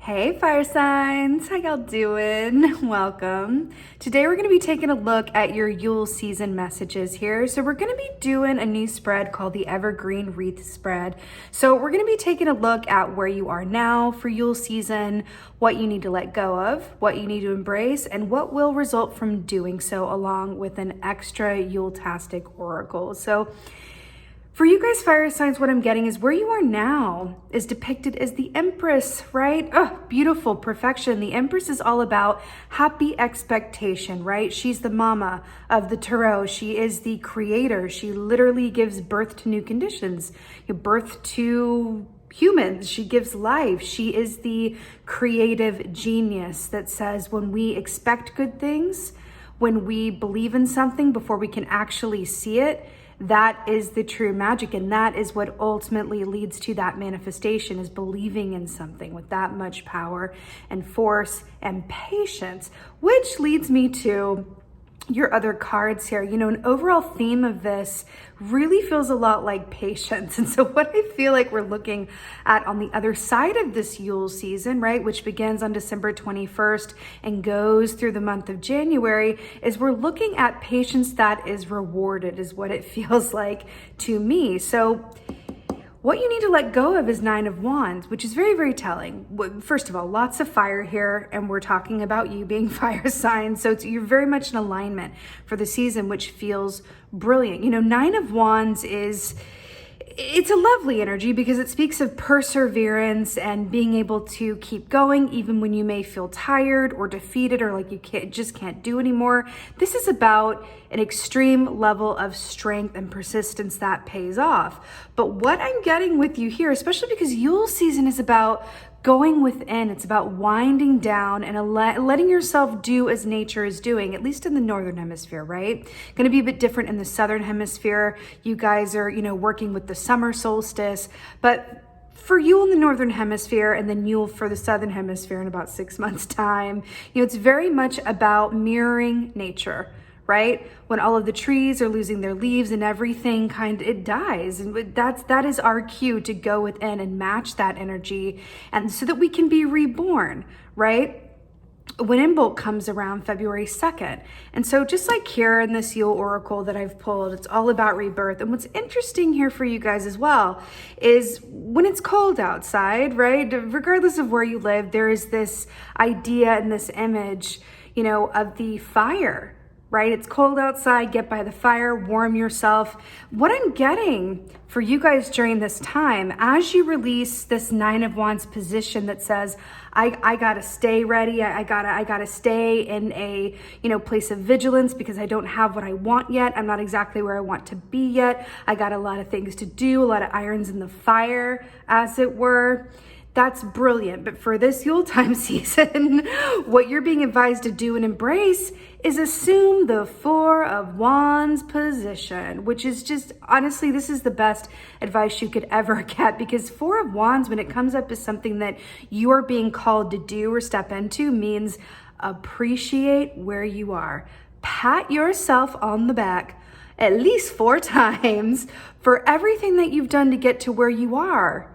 Hey fire signs, how y'all doing? Welcome. Today we're going to be taking a look at your Yule season messages here. So we're going to be doing a new spread called the Evergreen Wreath Spread. So we're going to be taking a look at where you are now for Yule season, what you need to let go of, what you need to embrace, and what will result from doing so, along with an extra Yule-tastic oracle. So for you guys fire signs, what I'm getting is where you are now is depicted as the Empress, right? Oh, beautiful perfection. The Empress is all about happy expectation, right? She's the mama of the tarot. She is the creator. She literally gives birth to new conditions, birth to humans. She gives life. She is the creative genius that says when we expect good things, when we believe in something before we can actually see it, that is the true magic, and that is what ultimately leads to that manifestation, is believing in something with that much power and force and patience, which leads me to your other cards here. An overall theme of this really feels a lot like patience. And so what I feel like we're looking at on the other side of this Yule season, right, which begins on December 21st and goes through the month of January, is we're looking at patience that is rewarded, is what it feels like to me. So what you need to let go of is Nine of Wands, which is very, very telling. First of all, lots of fire here, and we're talking about you being fire signs. So you're very much in alignment for the season, which feels brilliant. Nine of Wands it's a lovely energy because it speaks of perseverance and being able to keep going even when you may feel tired or defeated or like you just can't do anymore. This is about an extreme level of strength and persistence that pays off. But what I'm getting with you here, especially because Yule season is about going within, it's about winding down and letting yourself do as nature is doing, at least in the northern hemisphere, right? Going to be a bit different in the southern hemisphere. You guys are, working with the summer solstice, but for Yule in the northern hemisphere and then Yule for the southern hemisphere in about 6 months' time, it's very much about mirroring nature, right? When all of the trees are losing their leaves and everything it dies. And that is our cue to go within and match that energy, and so that we can be reborn, right? When Imbolc comes around February 2nd. And so just like here in this Yule Oracle that I've pulled, it's all about rebirth. And what's interesting here for you guys as well is when it's cold outside, right? Regardless of where you live, there is this idea and this image, of the fire, right? It's cold outside, get by the fire, warm yourself. What I'm getting for you guys during this time, as you release this Nine of Wands position that says, I gotta stay ready, I gotta stay in a, place of vigilance because I don't have what I want yet. I'm not exactly where I want to be yet. I got a lot of things to do, a lot of irons in the fire, as it were. That's brilliant. But for this Yule time season, what you're being advised to do and embrace is assume the Four of Wands position, which is just, honestly, this is the best advice you could ever get, because Four of Wands, when it comes up as something that you are being called to do or step into, means appreciate where you are. Pat yourself on the back at least 4 times for everything that you've done to get to where you are.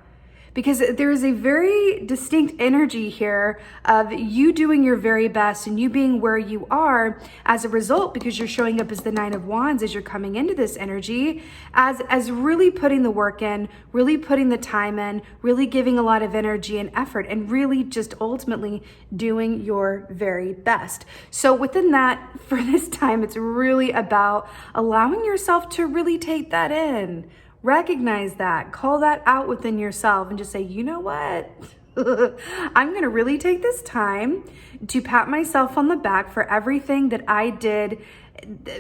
Because there is a very distinct energy here of you doing your very best and you being where you are as a result, because you're showing up as the Nine of Wands as you're coming into this energy, as really putting the work in, really putting the time in, really giving a lot of energy and effort, and really just ultimately doing your very best. So within that, for this time, it's really about allowing yourself to really take that in. Recognize that, call that out within yourself, and just say, you know what? I'm going to really take this time to pat myself on the back for everything that I did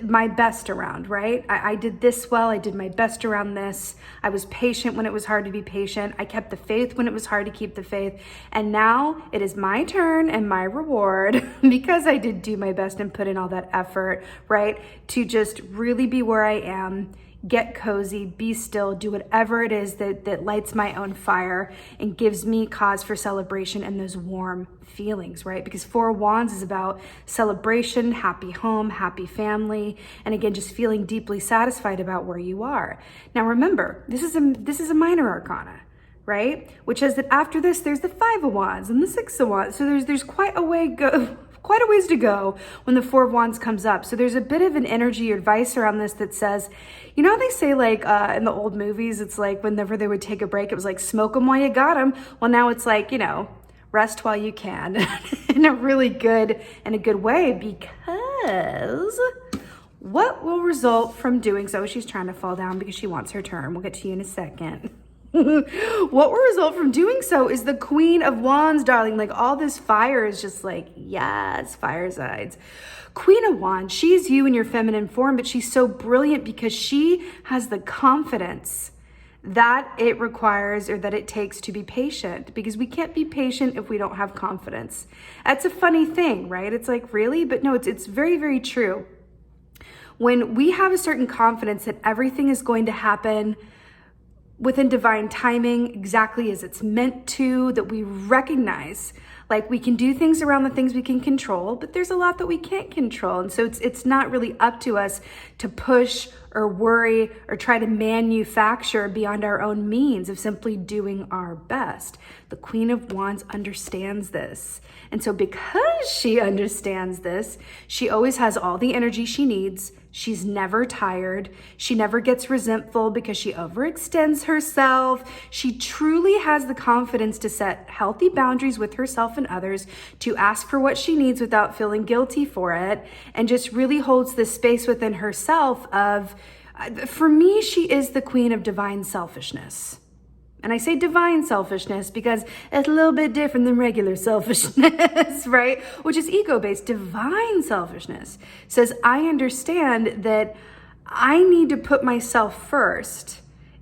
my best around, right? I did this well. I did my best around this. I was patient when it was hard to be patient. I kept the faith when it was hard to keep the faith. And now it is my turn and my reward, because I did do my best and put in all that effort, right? To just really be where I am, get cozy, be still, do whatever it is that lights my own fire and gives me cause for celebration and those warm feelings, right? Because Four of Wands is about celebration, happy home, happy family, and again, just feeling deeply satisfied about where you are. Now remember, this is a minor arcana, right? Which is that after this, there's the Five of Wands and the Six of Wands. So there's quite a ways to go when the Four of Wands comes up. So there's a bit of an energy or advice around this that says, you know, they say like in the old movies, it's like whenever they would take a break, it was like smoke them while you got them. Well, now it's like, you know, rest while you can in a really good way, because what will result from doing so? She's trying to fall down because she wants her turn. We'll get to you in a second. What will result from doing so is the Queen of Wands, darling. Like all this fire is just like, yes, firesides. Queen of Wands, she's you in your feminine form, but she's so brilliant because she has the confidence that it requires or that it takes to be patient, because we can't be patient if we don't have confidence. That's a funny thing, right? It's like, really? But no, it's very, very true. When we have a certain confidence that everything is going to happen within divine timing, exactly as it's meant to, that we recognize, like we can do things around the things we can control, but there's a lot that we can't control. And so it's not really up to us to push or worry or try to manufacture beyond our own means of simply doing our best. The Queen of Wands understands this. And so because she understands this, she always has all the energy she needs. She's never tired. She never gets resentful because she overextends herself. She truly has the confidence to set healthy boundaries with herself and others, to ask for what she needs without feeling guilty for it, and just really holds this space within herself of, for me, she is the queen of divine selfishness. And I say divine selfishness because it's a little bit different than regular selfishness, right? Which is ego-based. Divine selfishness says, I understand that I need to put myself first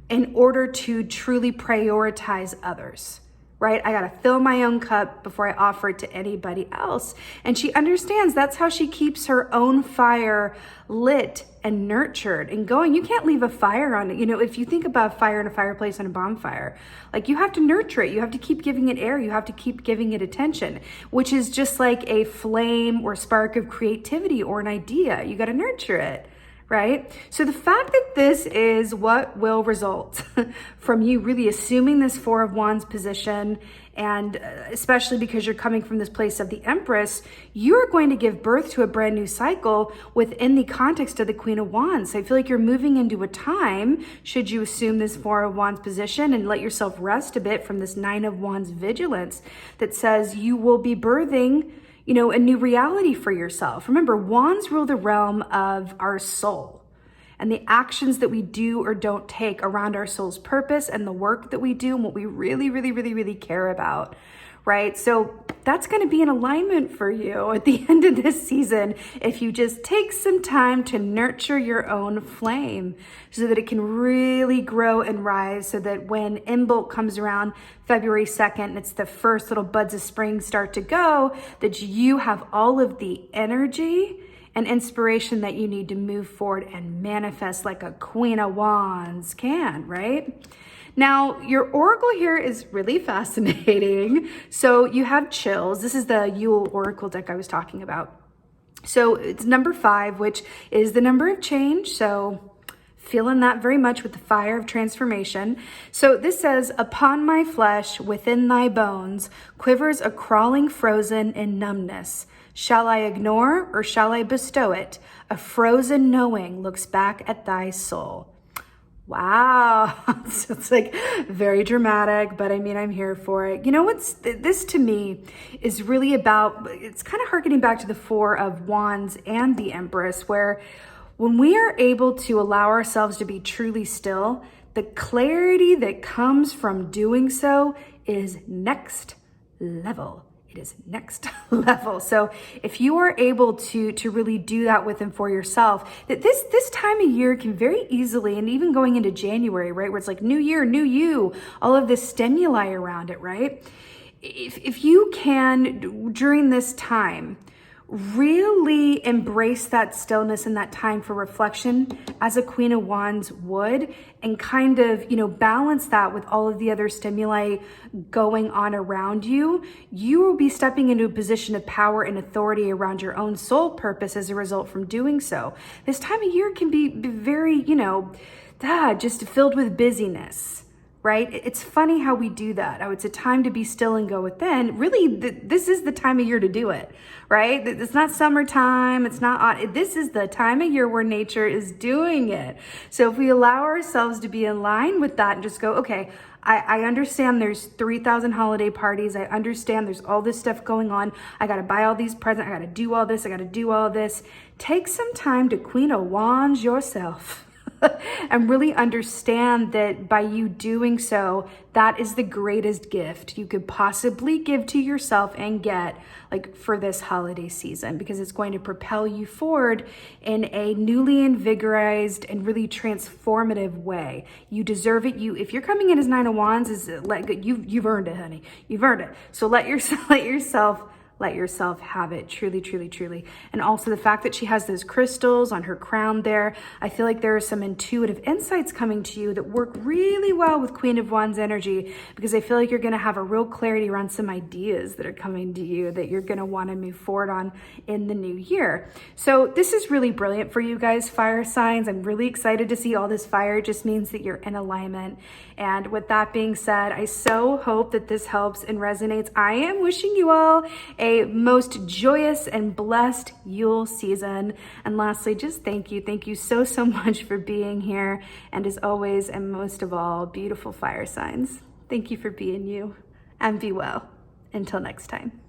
in order to truly prioritize others, right? I got to fill my own cup before I offer it to anybody else. And she understands that's how she keeps her own fire lit and nurtured and going. You can't leave a fire on it. You know, if you think about fire in a fireplace and a bonfire, like you have to nurture it. You have to keep giving it air. You have to keep giving it attention, which is just like a flame or spark of creativity or an idea. You got to nurture it. Right? So the fact that this is what will result from you really assuming this Four of Wands position, and especially because you're coming from this place of the Empress, you're going to give birth to a brand new cycle within the context of the Queen of Wands. So I feel like you're moving into a time, should you assume this Four of Wands position and let yourself rest a bit from this Nine of Wands vigilance, that says you will be birthing, you know, a new reality for yourself. Remember, wands rule the realm of our soul and the actions that we do or don't take around our soul's purpose and the work that we do and what we really, really, really, really care about, right? So that's going to be in alignment for you at the end of this season if you just take some time to nurture your own flame so that it can really grow and rise, so that when Imbolc comes around February 2nd and it's the first little buds of spring start to go, that you have all of the energy and inspiration that you need to move forward and manifest like a Queen of Wands can, right? Now, your oracle here is really fascinating. So you have chills. This is the Yule oracle deck I was talking about. So it's number 5, which is the number of change. So feeling that very much with the fire of transformation. So this says, upon my flesh, within thy bones, quivers a crawling frozen in numbness. Shall I ignore or shall I bestow it? A frozen knowing looks back at thy soul. Wow. So it's like very dramatic, but I mean, I'm here for it. You know what's this to me is really about, it's kind of harkening back to the Four of Wands and the Empress, where when we are able to allow ourselves to be truly still, the clarity that comes from doing so is next level. It is next level. So if you are able to really do that with and for yourself, that this time of year can very easily, and even going into January, right, where it's like new year, new you, all of this stimuli around it, right? If you can, during this time, really embrace that stillness and that time for reflection as a Queen of Wands would, and kind of, you know, balance that with all of the other stimuli going on around you, you will be stepping into a position of power and authority around your own soul purpose as a result from doing so. This time of year can be very, you know, just filled with busyness, right? It's funny how we do that. Oh, it's a time to be still and go within. Really, this is the time of year to do it, right? It's not summertime. It's not, this is the time of year where nature is doing it. So if we allow ourselves to be in line with that and just go, okay, I understand there's 3,000 holiday parties. I understand there's all this stuff going on. I got to buy all these presents. I got to do all this. I got to do all this. Take some time to Queen of Wands yourself. And really understand that by you doing so, that is the greatest gift you could possibly give to yourself and get, like, for this holiday season, because it's going to propel you forward in a newly invigorated and really transformative way. You deserve it. If you're coming in as Nine of Wands, you've earned it, honey. You've earned it. So let yourself have it, truly, truly, truly. And also the fact that she has those crystals on her crown there, I feel like there are some intuitive insights coming to you that work really well with Queen of Wands energy, because I feel like you're gonna have a real clarity around some ideas that are coming to you that you're gonna wanna move forward on in the new year. So this is really brilliant for you guys, fire signs. I'm really excited to see all this fire. It just means that you're in alignment. And with that being said, I so hope that this helps and resonates. I am wishing you all a most joyous and blessed Yule season. And lastly, just thank you. Thank you so, so much for being here. And as always, and most of all, beautiful fire signs, thank you for being you, and be well. Until next time.